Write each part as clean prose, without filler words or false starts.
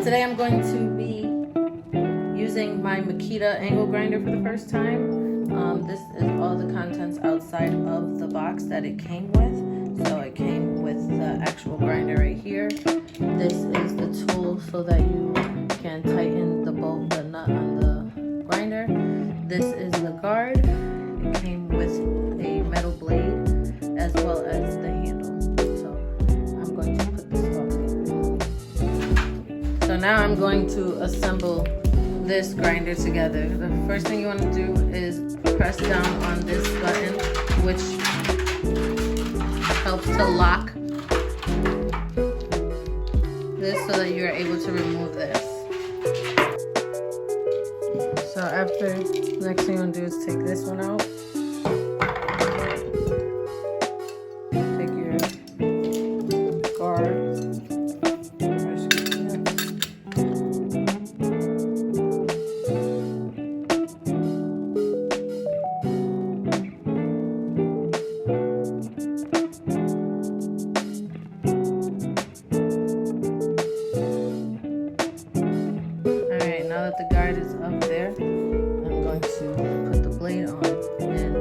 Today I'm going to be using my MAKITA Angle Grinder for the first time. This is all the contents outside of the box that it came with. So it came with the actual grinder right here. This is the tool so that you can tighten the bolt, the nut on the grinder. This is the guard. It came with a metal blade as well as the handle. So I'm going to put this all together. So now I'm going to assemble this grinder together. The first thing you want to do is press down on this button, which helps to lock this so that you're able to remove this. So after, the next thing you want to do is take this one out. Take your guard. Now that the guard is up there, I'm going to put the blade on, and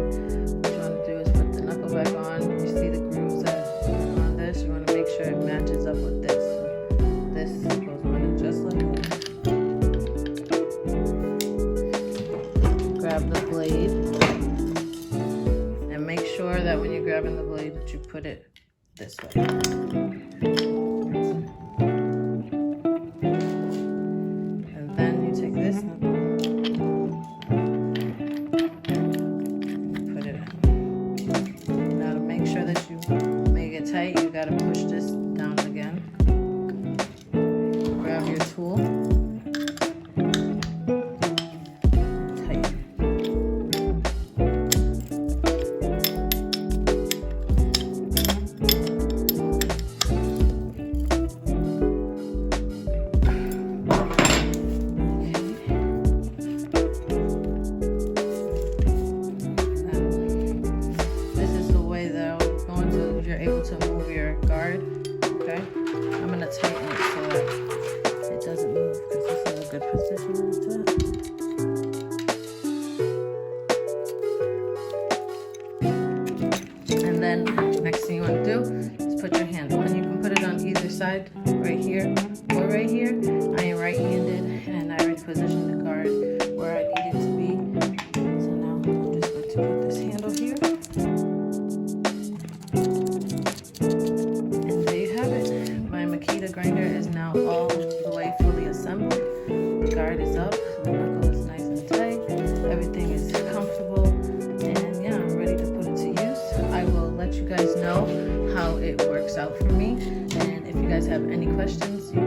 what you want to do is put the knuckle back on. You see the grooves that are on this, you want to make sure it matches up with this. This goes on it just like that. Grab the blade, and make sure that when you're grabbing the blade that you put it this way. This and put it in. Now to make sure that you make it tight, you gotta push this down again. Grab your tool. Tighten. Able to move your guard. Okay, I'm gonna tighten it so that it doesn't move because this is a good position to it. And then next thing you want to do is put your handle, and you can put it on either side, right here or right here. I am right-handed, and I already positioned the guard where I need it to be. So now I'm just going to put this handle here. MAKITA grinder is now all the way fully assembled. The guard is up, the knuckle is nice and tight, everything is comfortable, and yeah, I'm ready to put it to use. I will let you guys know how it works out for me, and if you guys have any questions, you